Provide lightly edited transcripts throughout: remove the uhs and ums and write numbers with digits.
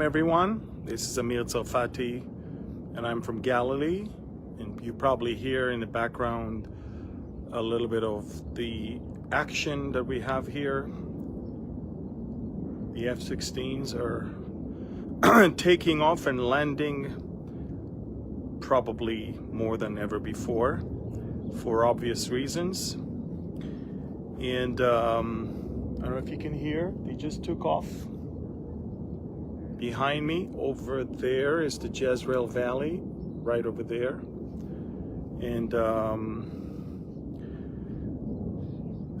Everyone, this is Amir Tsarfati, and I'm from Galilee, and you probably hear in the background a little bit of the action that we have here. The F-16s are taking off and landing probably more than ever before for obvious reasons. And I don't know if you can hear, they just took off. Behind me over there is the Jezreel Valley, right over there. And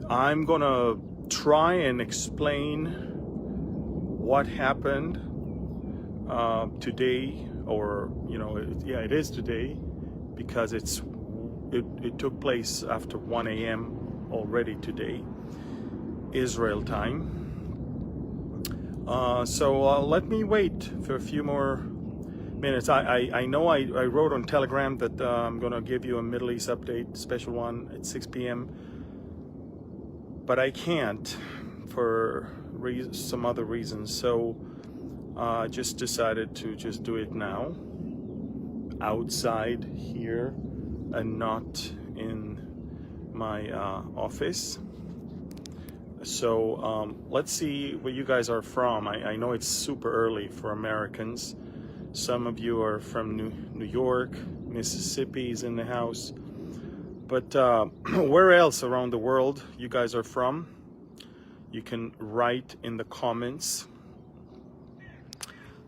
I'm gonna try and explain what happened today, or it is today, because it took place after 1 a.m. already today, Israel time. So let me wait for a few more minutes. I know I wrote on Telegram that I'm going to give you a Middle East update, special one at 6 p.m. But I can't for some other reasons. So I just decided to just do it now, outside here and not in my office. So let's see where you guys are from. I know it's super early for Americans. Some of you are from New York, Mississippi is in the house. But where else around the world you guys are from? You can write in the comments.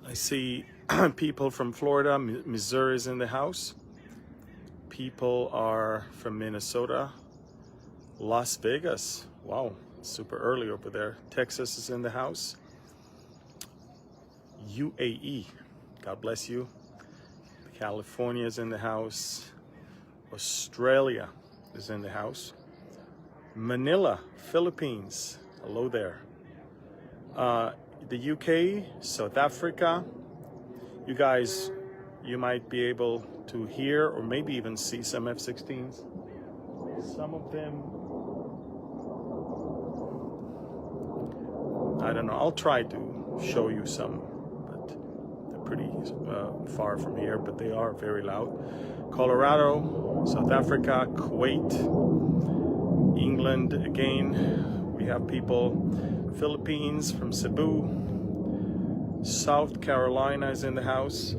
I see people from Florida, Missouri is in the house. People are from Minnesota, Las Vegas. Wow. Super early over there. Texas is in the house. UAE, God bless you. California is in the house. Australia is in the house. Manila, Philippines, hello there. The UK, South Africa. You guys, you might be able to hear or maybe even see some F-16s. Some of them, I don't know, I'll try to show you some, but they're pretty far from here, but they are very loud. Colorado, South Africa, Kuwait, England again. We have people, Philippines, from Cebu. South Carolina is in the house.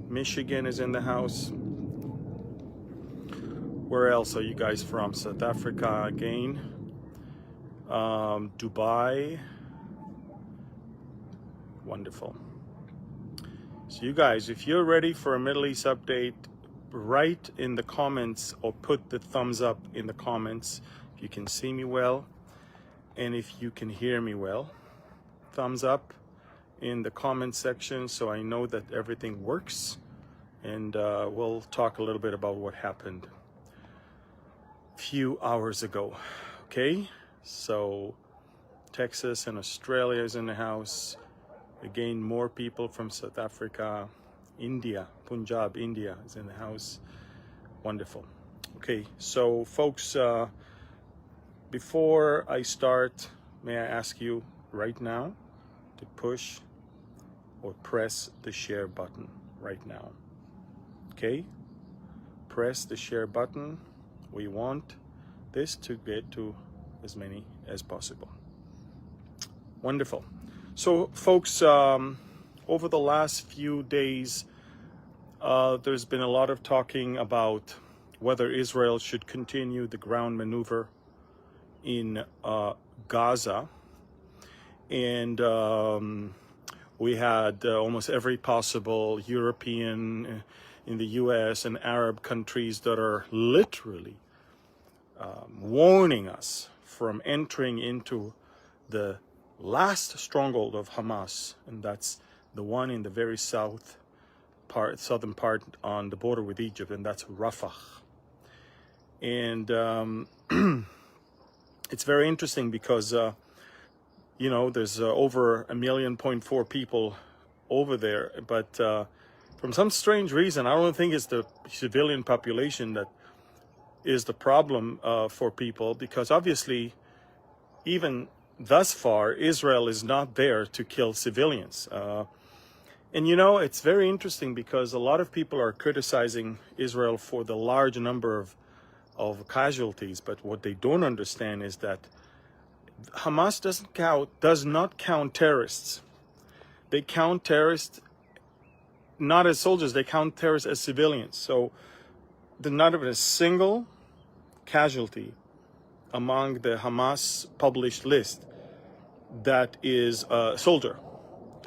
Michigan is in the house. Where else are you guys from? South Africa again. Dubai. Wonderful. So you guys, if you're ready for a Middle East update, write in the comments or put the thumbs up in the comments if you can see me well and if you can hear me well. Thumbs up in the comment section so I know that everything works, and we'll talk a little bit about what happened few hours ago. Okay, so Texas and Australia is in the house. Again, more people from South Africa. India, Punjab, India is in the house. Wonderful. Okay, so folks, before I start, may I ask you right now to push or press the share button right now. Okay, press the share button. We want this to get to as many as possible. Wonderful. So folks, over the last few days, there's been a lot of talking about whether Israel should continue the ground maneuver in Gaza. And we had almost every possible European, in the US and Arab countries that are literally warning us from entering into the last stronghold of Hamás, and that's the one in the very southern part on the border with Egypt, and that's Rafah. And it's very interesting because there's over 1.4 million people over there, but from some strange reason, I don't think it's the civilian population that is the problem for people, because obviously even thus far, Israel is not there to kill civilians. And you know, it's very interesting because a lot of people are criticizing Israel for the large number of casualties, but what they don't understand is that Hamas does not count terrorists. They count terrorists not as soldiers, they count terrorists as civilians. So there's not even a single casualty among the Hamas published list that is a soldier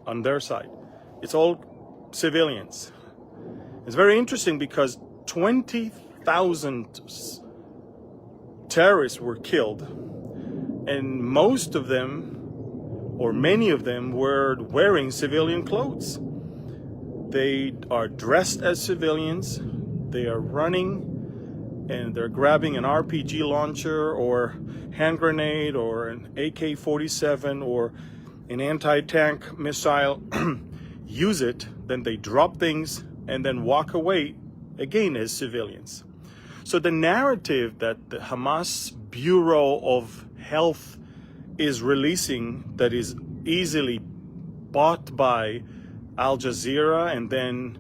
on their side. It's all civilians. It's very interesting because 20,000 terrorists were killed, and most of them, or many of them, were wearing civilian clothes. They are dressed as civilians, they are running, and they're grabbing an RPG launcher or hand grenade or an AK-47 or an anti-tank missile, use it, then they drop things and then walk away again as civilians. So the narrative that the Hamas Bureau of Health is releasing, that is easily bought by Al Jazeera and then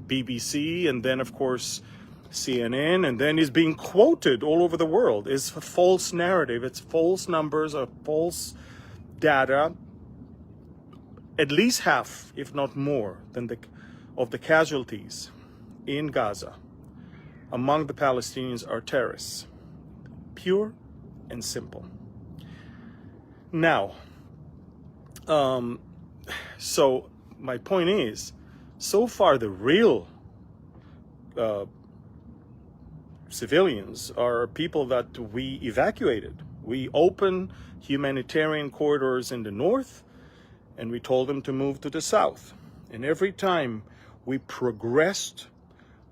BBC and then of course CNN, and then is being quoted all over the world, is a false narrative. It's false numbers or false data. At least half, if not more, than of the casualties in Gaza among the Palestinians are terrorists. Pure and simple. Now, so my point is, so far the real civilians are people that we evacuated. We opened humanitarian corridors in the north, and we told them to move to the south. And every time we progressed,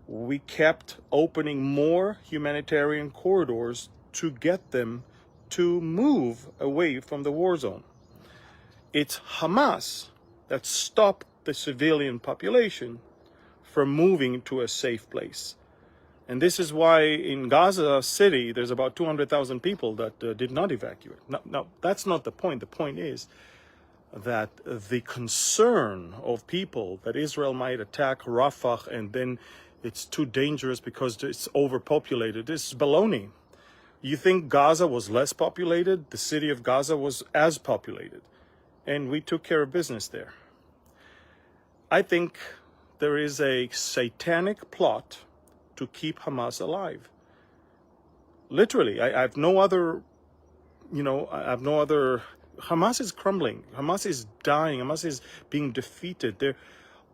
we kept opening more humanitarian corridors to get them to move away from the war zone. It's Hamas that stopped the civilian population from moving to a safe place. And this is why in Gaza City, there's about 200,000 people that did not evacuate. Now, that's not the point. The point is that the concern of people that Israel might attack Rafah and then it's too dangerous because it's overpopulated is baloney. You think Gaza was less populated? The city of Gaza was as populated. And we took care of business there. I think there is a satanic plot to keep Hamas alive. Literally, I have no other, Hamas is crumbling. Hamas is dying. Hamas is being defeated.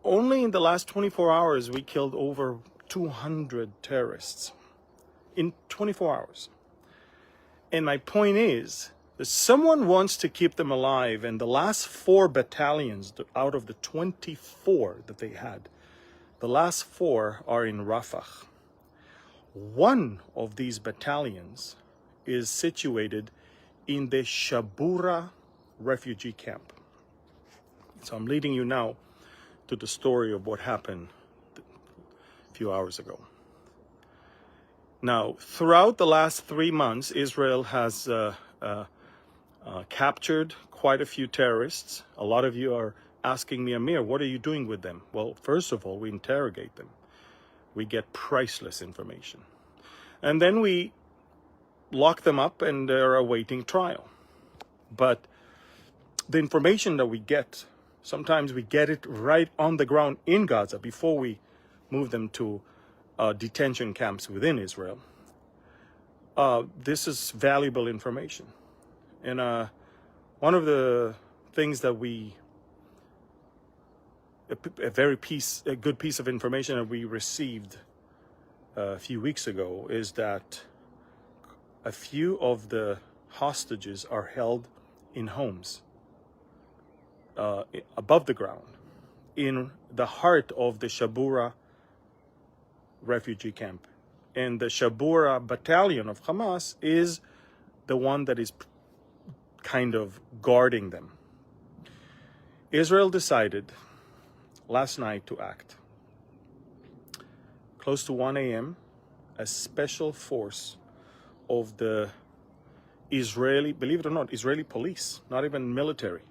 Only in the last 24 hours, we killed over 200 terrorists. In 24 hours. And my point is, that someone wants to keep them alive, and the last 4 battalions out of the 24 that they had, the last 4 are in Rafah. One of these battalions is situated in the Shabura refugee camp. So I'm leading you now to the story of what happened a few hours ago. Now, throughout the last 3 months, Israel has captured quite a few terrorists. A lot of you are asking me, Amir, what are you doing with them? Well, first of all, we interrogate them. We get priceless information. And then we lock them up and they're awaiting trial. But the information that we get, sometimes we get it right on the ground in Gaza before we move them to detention camps within Israel. This is valuable information. And one of the things that a good piece of information that we received a few weeks ago is that a few of the hostages are held in homes above the ground in the heart of the Shabura refugee camp. And the Shabura battalion of Hamas is the one that is kind of guarding them. Israel decided last night to act. Close to 1 a.m., a special force of the Israeli, believe it or not, Israeli police, not even military.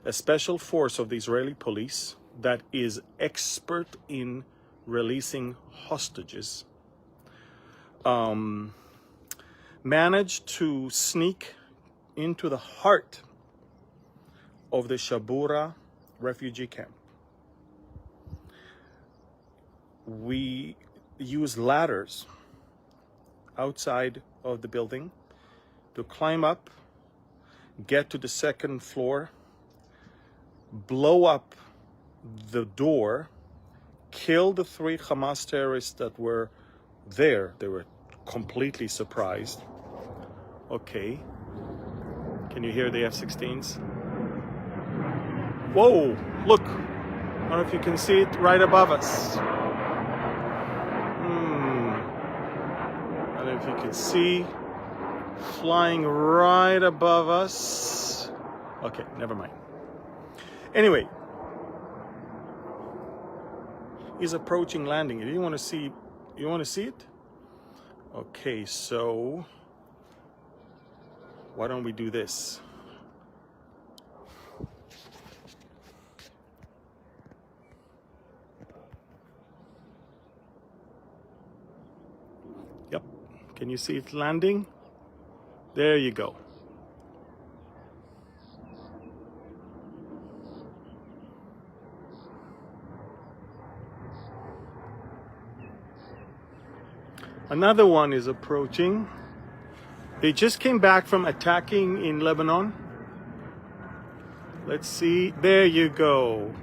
A special force of the Israeli police that is expert in releasing hostages, managed to sneak into the heart of the Shabura refugee camp. We used ladders outside of the building to climb up, get to the second floor, blow up the door, kill the 3 Hamas terrorists that were there. They were completely surprised. Okay. Can you hear the F-16s? Whoa, look. I don't know if you can see it right above us. I don't know if you can see. Flying right above us. Okay, never mind. Anyway, he's approaching landing. You want to see? You want to see it? Okay, so why don't we do this? Yep. Can you see it landing? There you go. Another one is approaching. They just came back from attacking in Lebanon. Let's see. There you go.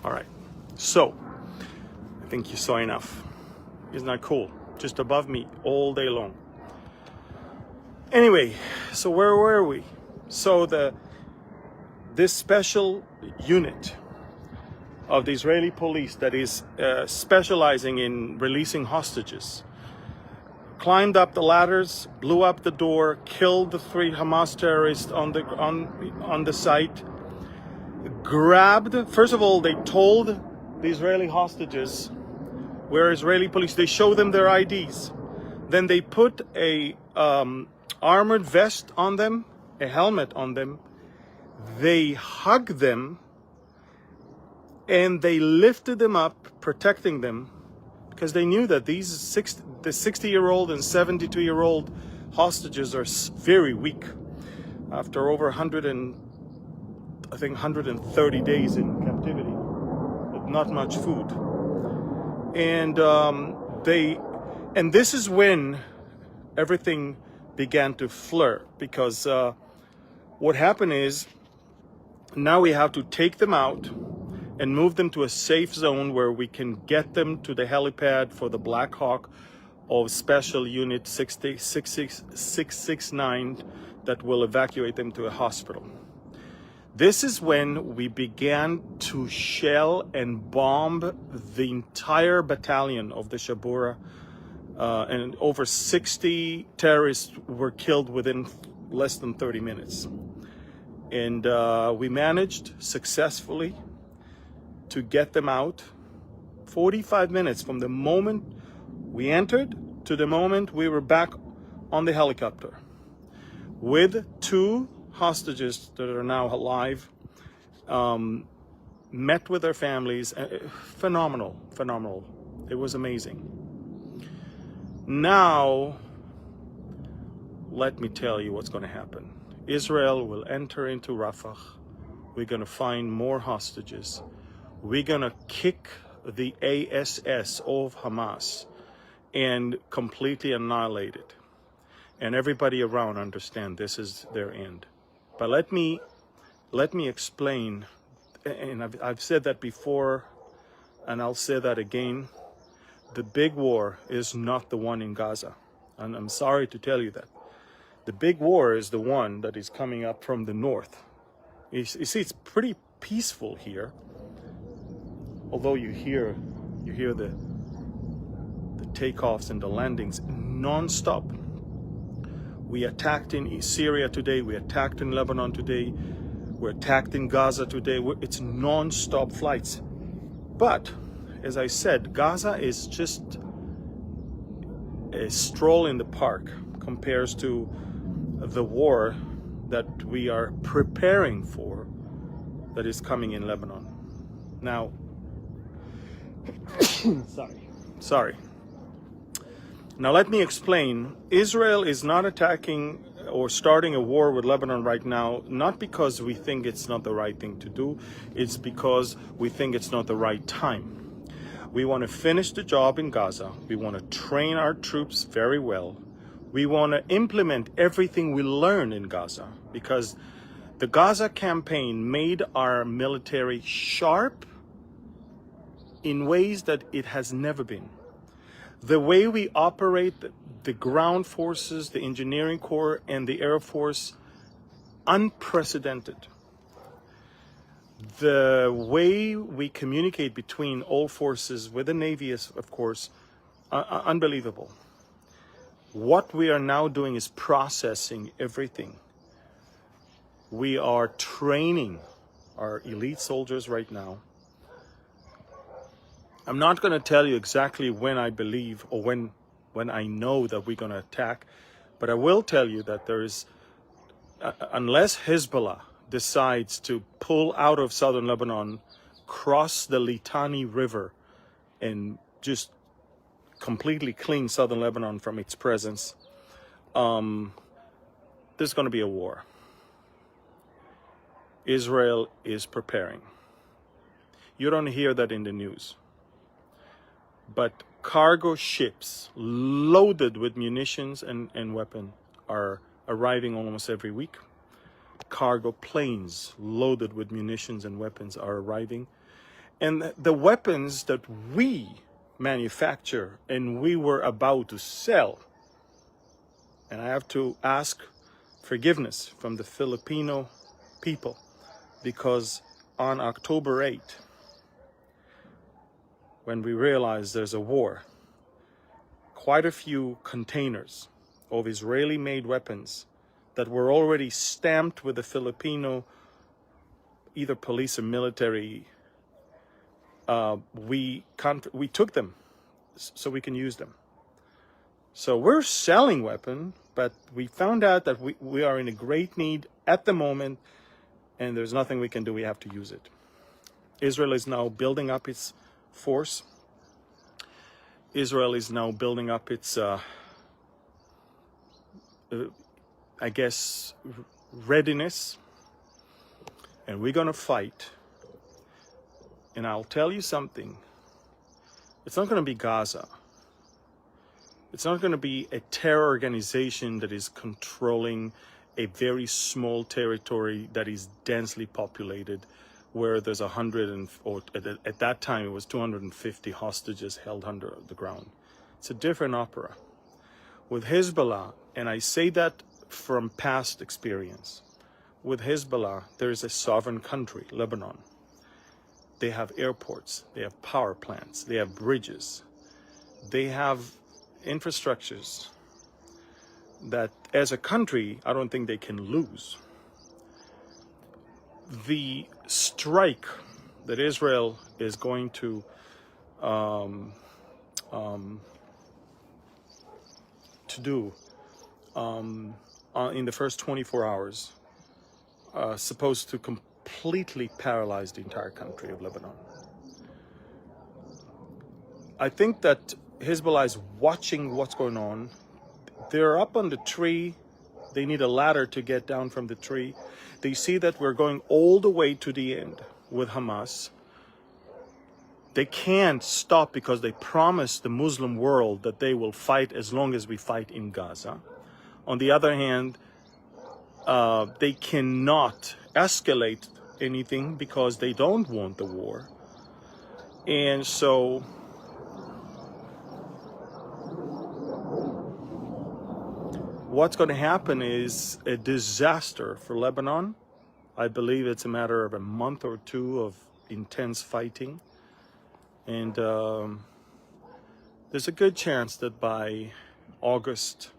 All right, so I think you saw enough. Isn't that cool? Just above me all day long. Anyway, so where were we? So this special unit of the Israeli police that is specializing in releasing hostages climbed up the ladders, blew up the door, killed the 3 Hamas terrorists on the site. Grabbed, first of all, they told the Israeli hostages, we're Israeli police, they show them their IDs. Then they put a armored vest on them, a helmet on them. They hugged them and they lifted them up, protecting them, because they knew that the 60-year-old and 72-year-old hostages are very weak after over 130 days in captivity with not much food. And this is when everything began to flare, because what happened is now we have to take them out and move them to a safe zone where we can get them to the helipad for the Black Hawk of Special Unit 669 that will evacuate them to a hospital. This is when we began to shell and bomb the entire battalion of the Shabura, and over 60 terrorists were killed within less than 30 minutes. And we managed successfully to get them out 45 minutes from the moment we entered to the moment we were back on the helicopter with 2 hostages that are now alive, met with their families. Phenomenal. It was amazing. Now, let me tell you what's going to happen. Israel will enter into Rafah. We're going to find more hostages. We're going to kick the ASS of Hamas and completely annihilate it. And everybody around understand this is their end. But let me explain, and I've said that before, and I'll say that again. The big war is not the one in Gaza. And I'm sorry to tell you that. The big war is the one that is coming up from the north. You see, it's pretty peaceful here. Although you hear the takeoffs and the landings non-stop. We attacked in Syria today, we attacked in Lebanon today, we're attacked in Gaza today. It's non-stop flights. But, as I said, Gaza is just a stroll in the park compares to the war that we are preparing for that is coming in Lebanon. Now, sorry. Now let me explain. Israel is not attacking or starting a war with Lebanon right now, not because we think it's not the right thing to do, it's because we think it's not the right time. We want to finish the job in Gaza. We want to train our troops very well. We want to implement everything we learned in Gaza, because the Gaza campaign made our military sharp in ways that it has never been. The way we operate the ground forces, the engineering corps, and the Air Force, unprecedented. The way we communicate between all forces with the Navy is, of course, unbelievable. What we are now doing is processing everything. We are training our elite soldiers right now. I'm not going to tell you exactly when I believe or when I know that we're going to attack, but I will tell you that there is, unless Hezbollah decides to pull out of southern Lebanon, cross the Litani River, and just completely clean southern Lebanon from its presence, there's going to be a war. Israel is preparing. You don't hear that in the news. But cargo ships loaded with munitions and weapons are arriving almost every week. Cargo planes loaded with munitions and weapons are arriving. And the weapons that we manufacture and we were about to sell, and I have to ask forgiveness from the Filipino people, because on October 8th, when we realized there's a war, quite a few containers of Israeli-made weapons that were already stamped with the Filipino, either police or military, we took them so we can use them. So we're selling weapons, but we found out that we are in a great need at the moment, and there's nothing we can do. We have to use it. Israel is now building up its force. Israel is now building up its, I guess, readiness. And we're going to fight. And I'll tell you something. It's not going to be Gaza. It's not going to be a terror organization that is controlling a very small territory that is densely populated, where there's 100 or at that time it was 250 hostages held under the ground. It's a different opera. With Hezbollah, and I say that from past experience, with Hezbollah, there is a sovereign country, Lebanon. They have airports, they have power plants, they have bridges, they have infrastructures that as a country, I don't think they can lose. The strike that Israel is going to do in the first 24 hours, supposed to completely paralyze the entire country of Lebanon. I think that Hezbollah is watching what's going on. They're up on the tree. They need a ladder to get down from the tree. They see that we're going all the way to the end with Hamás. They can't stop because they promised the Muslim world that they will fight as long as we fight in Gaza. On the other hand, they cannot escalate anything because they don't want the war. And so what's going to happen is a disaster for Lebanon. I believe it's a matter of a month or two of intense fighting. And there's a good chance that by August,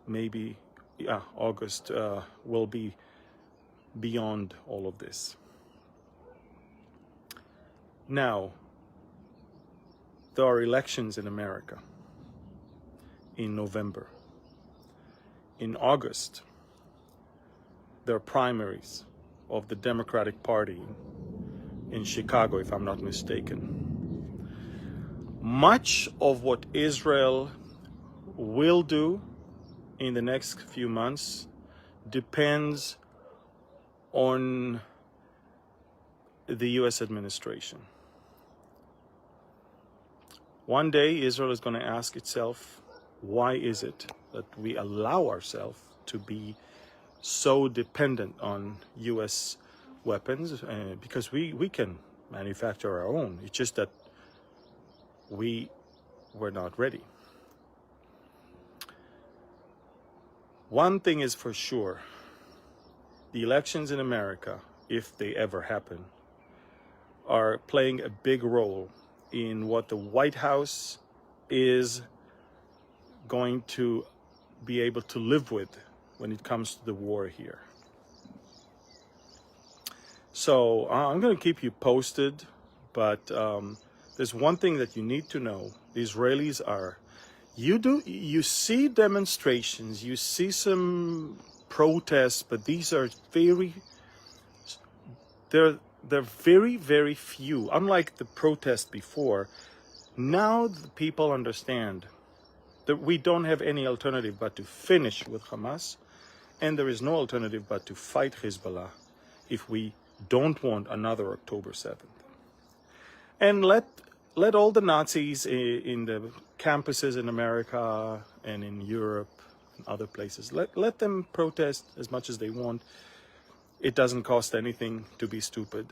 maybe, yeah, August will be beyond all of this. Now, there are elections in America in November. In August, there are primaries of the Democratic Party in Chicago, if I'm not mistaken. Much of what Israel will do in the next few months depends on the US administration. One day, Israel is going to ask itself, why is it that we allow ourselves to be so dependent on US weapons? Because we can manufacture our own. It's just that we were not ready. One thing is for sure, the elections in America, if they ever happen, are playing a big role in what the White House is going to be able to live with when it comes to the war here. So I'm going to keep you posted, but there's one thing that you need to know. The Israelis are, you see demonstrations, you see some protests, but these are they're very, very few. Unlike the protest before, now the people understand that we don't have any alternative but to finish with Hamas, and there is no alternative but to fight Hezbollah if we don't want another October 7th. And let all the Nazis in the campuses in America and in Europe and other places, let them protest as much as they want. It doesn't cost anything to be stupid.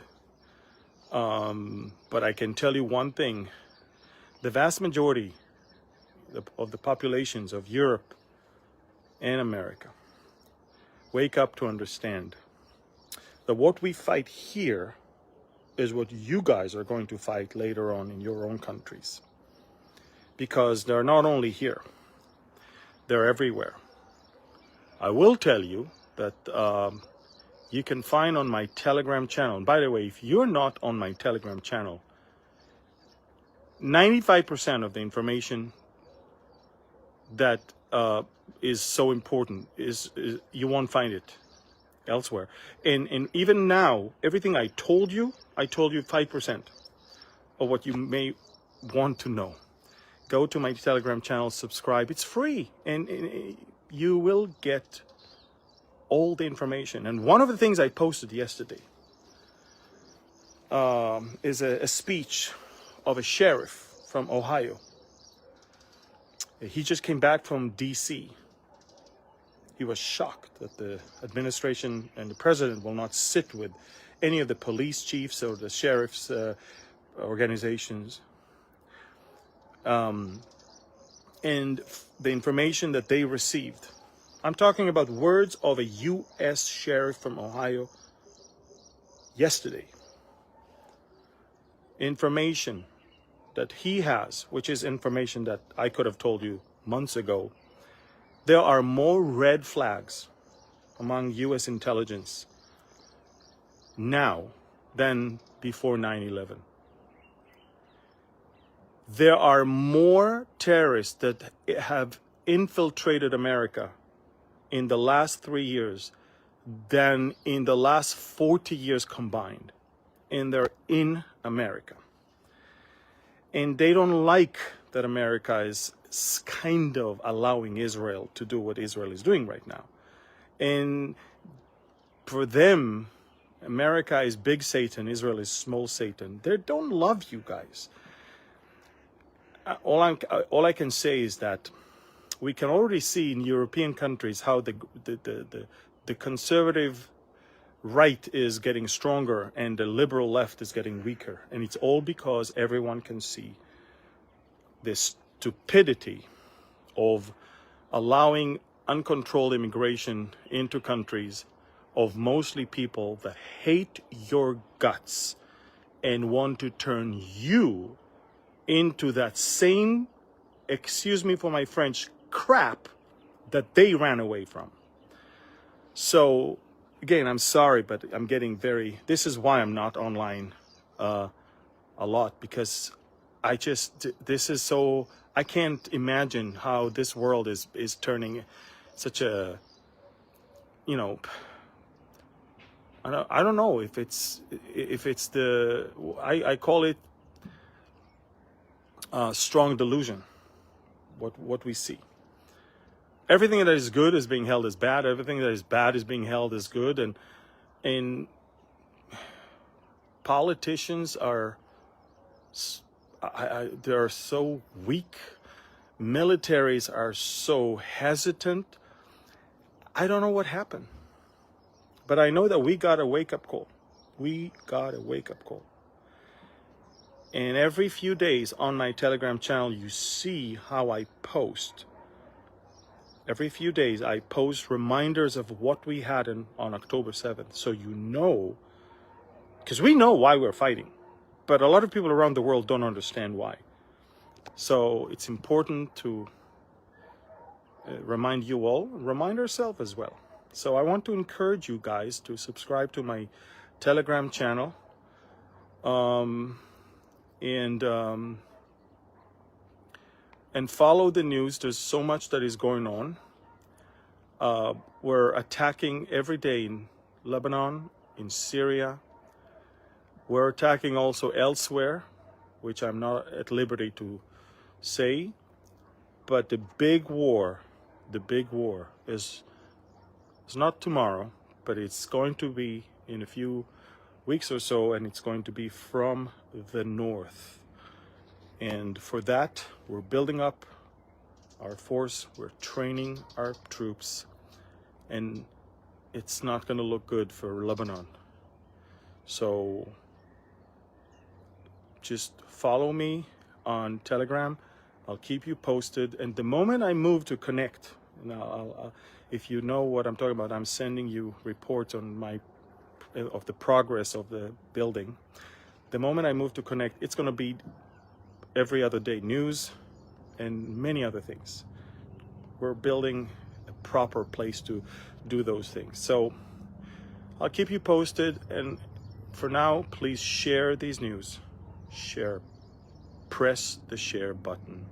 But I can tell you one thing. The vast majority of the populations of Europe and America wake up to understand that what we fight here is what you guys are going to fight later on in your own countries. Because they're not only here, they're everywhere. I will tell you that you can find on my Telegram channel. And by the way, if you're not on my Telegram channel, 95% of the information that is so important is you won't find it elsewhere. And even now, everything I told you 5% of what you may want to know. Go to my Telegram channel, subscribe. It's free, and you will get all the information. And one of the things I posted yesterday is a speech of a sheriff from Ohio. He just came back from DC. He was shocked that the administration and the president will not sit with any of the police chiefs or the sheriff's organizations. And the information that they received. I'm talking about words of a U.S. sheriff from Ohio yesterday. Information that he has, which is information that I could have told you months ago. There are more red flags among U.S. intelligence now than before 9/11. There are more terrorists that have infiltrated America in the last 3 years than in the last 40 years combined. And they're in America. And they don't like that America is kind of allowing Israel to do what Israel is doing right now. And for them, America is big Satan, Israel is small Satan. They don't love you guys. All I can say is that we can already see in European countries how the conservative right is getting stronger and the liberal left is getting weaker. And it's all because everyone can see the stupidity of allowing uncontrolled immigration into countries of mostly people that hate your guts and want to turn you into that same, excuse me for my French, crap that they ran away from. So again, I'm sorry, but I'm getting this is why I'm not online a lot, because this is so, I can't imagine how this world is turning such a, you know, I don't know if it's the, I call it strong delusion, what we see. Everything that is good is being held as bad. Everything that is bad is being held as good. And politicians are, they're so weak. Militaries are so hesitant. I don't know what happened. But I know that we got a wake-up call. We got a wake-up call. And every few days on my Telegram channel, you see how I post. Every few days, I post reminders of what we had on October 7th. So you know, because we know why we're fighting. But a lot of people around the world don't understand why. So it's important to remind you all, remind ourselves as well. So I want to encourage you guys to subscribe to my Telegram channel. And follow the news. There's so much that is going on. We're attacking every day in Lebanon, in Syria. We're attacking also elsewhere, which I'm not at liberty to say. But the big war is not tomorrow, but it's going to be in a few weeks or so, and it's going to be from the north. And for that, we're building up our force, we're training our troops, and it's not going to look good for Lebanon. So just follow me on Telegram. I'll keep you posted. And the moment I move to connect, if you know what I'm talking about, I'm sending you reports on of the progress of the building. The moment I move to connect, it's going to be every other day news and many other things. We're building a proper place to do those things. So I'll keep you posted, and for now, please share these news. Share. Press the share button.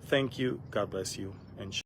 Thank you. God bless you. And